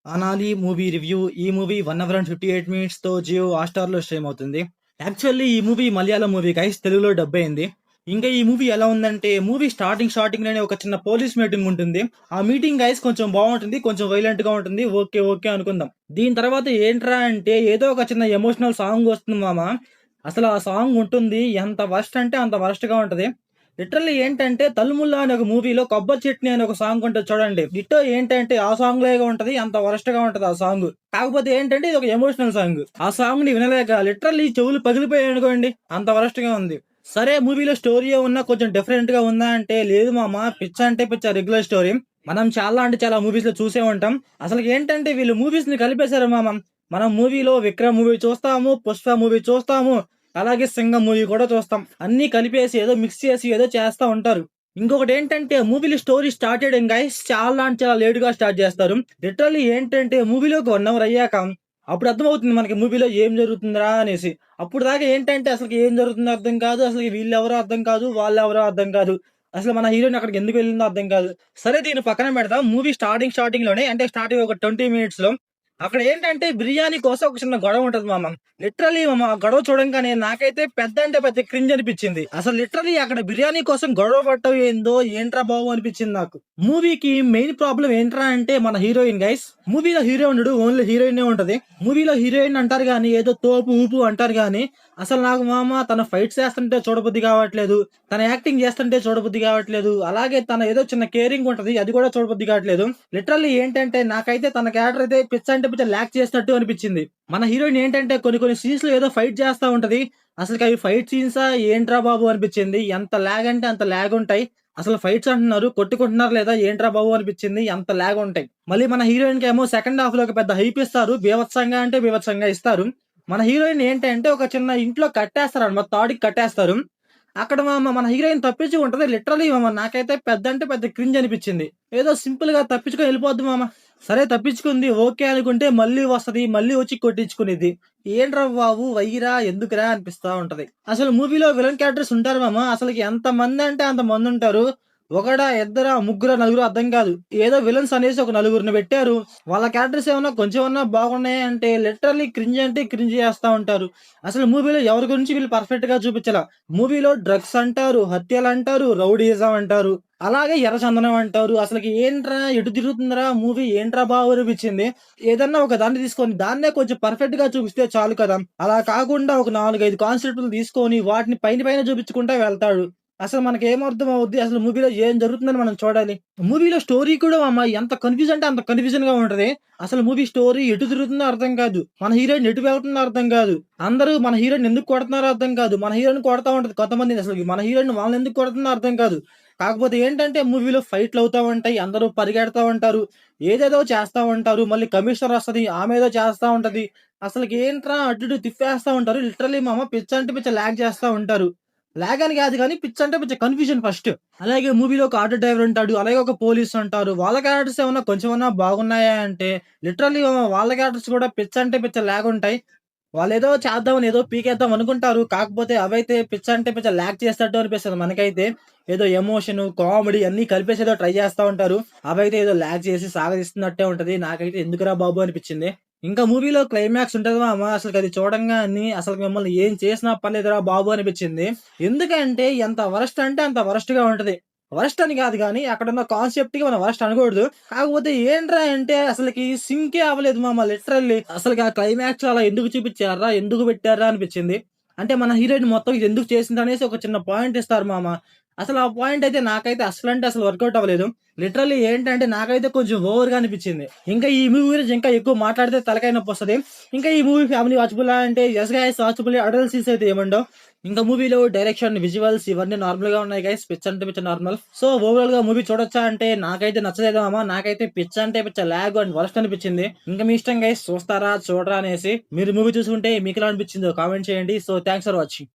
అనాలి movie review. ఈ movie 1 hour and 58 మినిట్స్‌తో జియో హాట్‌స్టార్‌లో స్ట్రీమ్ అవుతుంది. యాక్చువల్లీ ఈ మూవీ మలయాళం మూవీ గైస్. తెలుగులో డబ్ అయింది. ఇంకా ఈ మూవీ ఎలా ఉందంటే మూవీ స్టార్టింగ్‌లోనే ఒక చిన్న పోలీస్ మీటింగ్ ఉంటుంది. ఆ మీటింగ్ గైస్ కొంచెం బావుంటుంది. కొంచెం వైలెంట్‌గా ఉంటుంది. ఓకే. ఓకే అనుకుందాం. దీని తర్వాత ఏంట్రా అంటే ఏదో ఒక చిన్న ఎమోషనల్ సాంగ్ వస్తుంది మామ. అసలు ఆ సాంగ్ ఉంటుంది. ఎంత వరస్ట్ అంటే అంత వరస్ట్‌గా ఉంటది. లిటరల్లీ ఏంటంటే 'తలుముల్లా' అనే ఒక మూవీలో 'కొబ్బరి చట్నీ' అనే ఒక సాంగ్ ఉంటది చూడండి. డిట్టో ఏంటంటే ఆ సాంగ్ లాగే ఉంటది. అంత వరస్ట్‌గా ఉంటది ఆ సాంగ్. కాకపోతే ఏంటంటే ఇది ఒక ఎమోషనల్ సాంగ్. ఆ సాంగ్‌ని వినలేక లిటరల్లీ చెవులు పగిలిపోయాయనుకోండి. అంత వరస్ట్‌గా ఉంది. సరే మూవీలో స్టోరీ ఏమన్నా కొంచెం డిఫరెంట్‌గా ఉందా అంటే లేదు మామ. పిచ్చ అంటే పిచ్చ రెగ్యులర్ స్టోరీ. మనం చాలా అంటే చాలా మూవీస్‌లో చూసే ఉంటాం. అసలు ఏంటంటే వీళ్ళు మూవీస్‌ని కలిపేశారు మామ. మనం మూవీలో 'విక్రమ్' మూవీ చూస్తాము, 'పుష్ప' మూవీ చూస్తాము. అలాగే 'సింగం' మూవీ కూడా చూస్తాం. అన్నీ కలిపేసి ఏదో మిక్స్ చేసి ఏదో చేస్తా ఉంటారు. ఇంకొకటేంటంటే మూవీలో స్టోరీ స్టార్ట్ చేయడం గైస్ చాలా అంటే చాలా లేట్‌గా స్టార్ట్ చేస్తారు. లిటరల్లీ ఏంటంటే మూవీలోకి 1 అవర్ అయ్యాక అప్పుడు అర్థమవుతుంది మనకి మూవీలో ఏం జరుగుతుందిరా అనేసి. అప్పుడు దాకా ఏంటంటే అసలకి ఏం జరుగుతుందో అర్థం కాదు. అసలు వీళ్ళెవరో అర్థం కాదు. వాళ్ళెవరో అర్థం కాదు. అసలు మన హీరోయిన్ అక్కడికి ఎందుకు వెళ్ళిందో అర్థం కాదు. సరే దీన్ని పక్కన పెడదాం. మూవీ స్టార్టింగ్‌లోనే అంటే స్టార్టింగ్ ఒక 20 మినిట్స్‌లో అక్కడ ఏంటంటే బిర్యానీ కోసం ఒక చిన్న గొడవ ఉంటది మామ. లిటరల్లీ మామ ఆ గొడవ చూడంగానే నాకైతే పెద్ద అంటే పెద్ద క్రింజ్ అనిపించింది. అసలు లిటరల్లీ అక్కడ బిర్యానీ కోసం గొడవ పడటం ఏందో ఏంట్రా బాబు అనిపించింది నాకు. మూవీకి మెయిన్ ప్రాబ్లం ఏంట్రా అంటే మన హీరోయిన్ గైస్. మూవీలో హీరో ఉండడు. ఓన్లీ హీరోయినే ఉంటది. మూవీలో హీరోయిన్ అంటారు గానీ ఏదో తోపు ఊపు అంటారు గానీ అసలు నాకు మామ తన ఫైట్స్ చేస్తుంటే చూడబుద్ధి కావట్లేదు. తన యాక్టింగ్ చేస్తుంటే చూడబుద్ధి కావట్లేదు. అలాగే తన ఏదో చిన్న కేరింగ్ ఉంటది. అది కూడా చూడబుద్ధి కావట్లేదు. లిటరల్లీ ఏంటంటే నాకైతే తన క్యారెక్టర్ అయితే పిచ్చ అంటే పిచ్చ లాక్ చేసినట్టు అనిపించింది. మన హీరోయిన్ ఏంటంటే కొన్ని కొన్ని సీన్స్ లో ఏదో ఫైట్ చేస్తా ఉంటది. అసలు అవి ఫైట్ సీన్సా ఏంట్రా బాబు అనిపించింది. ఎంత లాగ్ అంటే అంత లాగ్ ఉంటాయి. అసలు ఫైట్స్ అంటున్నారు కొట్టుకుంటున్నారు లేదా ఏంట్రా బాబు అనిపించింది. ఎంత లాగ్ ఉంటాయి. మళ్ళీ మన హీరోయిన్ కి ఏమో సెకండ్ హాఫ్ లో ఒక పెద్ద హైప్ ఇస్తారు. బీభత్సంగా అంటే బీభత్సంగా ఇస్తారు. మన హీరోయిన్ ఏంటంటే ఒక చిన్న ఇంట్లో కట్టేస్తారన్నమాట. తాడుకి కట్టేస్తారు. అక్కడ మన హీరోయిన్ తప్పించుకుంటది. లిటరల్లీ మామ నాకైతే పెద్ద అంటే పెద్ద క్రింజ్ అనిపించింది. ఏదో సింపుల్ గా తప్పించుకొని వెళ్ళిపోద్ది మామ. సరే తప్పించుకుంది ఓకే అనుకుంటే మళ్ళీ వస్తది. మళ్ళీ వచ్చి కొట్టించుకునేది. ఏంట్రా బాబు వయ్యిరా ఎందుకురా అనిపిస్తా ఉంటది. అసలు మూవీలో విలన్ క్యారెక్టర్స్ ఉంటారు మామ. అసలుకి ఎంత మంది అంటే అంత మంది ఉంటారు. ఒకడా, ఇద్దరా, ముగ్గురా, నలుగురు అర్థం కాదు. ఏదో విలన్స్ అనేసి ఒక నలుగురిని పెట్టారు. వాళ్ళ క్యారెక్టర్స్ ఏమన్నా కొంచెం అన్నా బాగున్నాయి అంటే లిటరల్లీ క్రింజ్ అంటే క్రింజ్ చేస్తా ఉంటారు. అసలు మూవీలో ఎవరి గురించి వీళ్ళు పర్ఫెక్ట్ గా చూపించాల. మూవీలో డ్రగ్స్ అంటారు, హత్యలంటారు, రౌడీయిజం అంటారు. అలాగే ఎర్రచందనం అంటారు. అసలుకి ఏంట్రా ఎటు తిరుగుతుందిరా మూవీ ఏంట్రా బాబు అనిపించింది. ఏదన్నా ఒక దాన్ని తీసుకొని దాన్నే కొంచెం పర్ఫెక్ట్ గా చూపిస్తే చాలు కదా. అలా కాకుండా ఒక 4, 5 కాన్సెప్ట్లు తీసుకొని వాటిని పైన పైన చూపించుకుంటా వెళ్తాడు. అసలు మనకేమర్థం అవుద్ది? అసలు మూవీలో ఏం జరుగుతుందని మనం చూడాలి. మూవీలో స్టోరీ కూడా ఎంత కన్‌ఫ్యూజ్ అంటే అంత కన్‌ఫ్యూజన్‌గా ఉంటది. అసలు మూవీ స్టోరీ ఎటు తిరుగుతుందో అర్థం కాదు. మన హీరోయిన్ ఎటు వెళ్తుందో అర్థం కాదు. అందరూ మన హీరోయిన్ ఎందుకు కొడుతున్నారో అర్థం కాదు. మన హీరోయిన్ కొడతా ఉంటది కొంతమందిని అసలకి. మన హీరోయిన్ వాళ్ళనెందుకు కొడుతుందో అర్థం కాదు. కాకపోతే ఏంటంటే మూవీలో ఫైట్‌లు అవుతా ఉంటాయి. అందరూ పరిగెడతా ఉంటారు. ఏదేదో చేస్తా ఉంటారు. మళ్ళీ కమిషనర్ వస్తది. ఆమె ఏదో చేస్తా ఉంటది. అసలకి ఏంట్రా అటు ఇటు తిప్పేస్తా ఉంటారు. లిటరల్లీ పిచ్చ అంటే పిచ్చ లాగ్ చేస్తా ఉంటారు. లాగ్ అని కాదు గానీ పిచ్చ అంటే పిచ్చ కన్‌ఫ్యూజన్ ఫస్ట్. అలాగే మూవీలో ఒక ఆటో డ్రైవర్ ఉంటాడు. అలాగే ఒక పోలీస్ ఉంటారు. వాళ్ళ క్యారెక్టర్స్ ఏమన్నా కొంచెమన్నా బాగున్నాయా అంటే లిటరల్లీ వాళ్ళ క్యారెక్టర్స్ కూడా పిచ్చ అంటే పిచ్చ లాగ్ ఉంటాయి. వాళ్ళేదో చేద్దామని ఏదో పీకేద్దాం అనుకుంటారు. కాకపోతే అవైతే పిచ్చ అంటే పిచ్చ లాగ్ చేసేటట్టు అనిపిస్తది మనకైతే. ఏదో ఎమోషను, కామెడీ అన్నీ కలిపేసి ఏదో ట్రై చేస్తా ఉంటారు. అవైతే ఏదో లాగ్ చేసి సాగదీస్తున్నట్టే ఉంటది. నాకైతే ఎందుకురా బాబు అనిపిచ్చింది. ఇంకా మూవీలో క్లైమాక్స్ ఉంటది మామ. అసలకది చూడంగానే అసలు మిమ్మల్ని ఏం చేసినా పర్లేదురా బాబు అనిపిచ్చింది. ఎందుకంటే ఎంత వరస్ట్ అంటే అంత వరస్ట్‌గా ఉంటది. వరస్ట్ అని కాదు గానీ అక్కడున్న కాన్సెప్ట్‌కి మనం వరస్ట్ అనకూడదు. కాకపోతే ఏంట్రా అంటే అసలకి సింకే అవ్వలేదు మామ లిటరల్లీ. అసలకి ఆ క్లైమాక్స్‌లో అలా ఎందుకు చూపిచ్చార్రా? ఎందుకు పెట్టార్రా అనిపిచ్చింది. అంటే మన హీరోయిన్ మొత్తం ఇది ఎందుకు చేసిందనేసి ఒక చిన్న పాయింట్ ఇస్తారు మామ. అసలు ఆ పాయింట్ అయితే నాకైతే అస్సలంటే అసలు వర్కౌట్ అవ్వలేదు. లిటరల్లీ ఏంటంటే నాకైతే కొంచెం ఓవర్‌గా అనిపిచ్చింది. ఇంకా ఈ మూవీ గురించి ఇంకా ఎక్కువ మాట్లాడితే తలకాయ నొప్పొస్తది. ఇంకా ఈ మూవీ ఫ్యామిలీ వాచబులా అంటే yes guys watchable. Adult scenes అయితే ఏముండవు. ఇంకా మూవీలో డైరెక్షన్, విజువల్స్ ఇవన్నీ నార్మల్‌గా ఉన్నాయి గైస్. పిచ్చ అంటే పిచ్చ నార్మల్. సో ఓవరాల్‌గా మూవీ చూడొచ్చా అంటే నాకైతే నచ్చలేదు మామ. నాకైతే పిచ్చ అంటే పిచ్చ లాగ్ అండ్ వరస్ట్ అనిపిచ్చింది. ఇంకా మీ ఇష్టం గైస్ చూస్తారా? చూడరా? అనేసి. మీరు మూవీ చూసుంటే మీకెలా అనిపిచ్చిందో కామెంట్ చేయండి. So thanks for watching.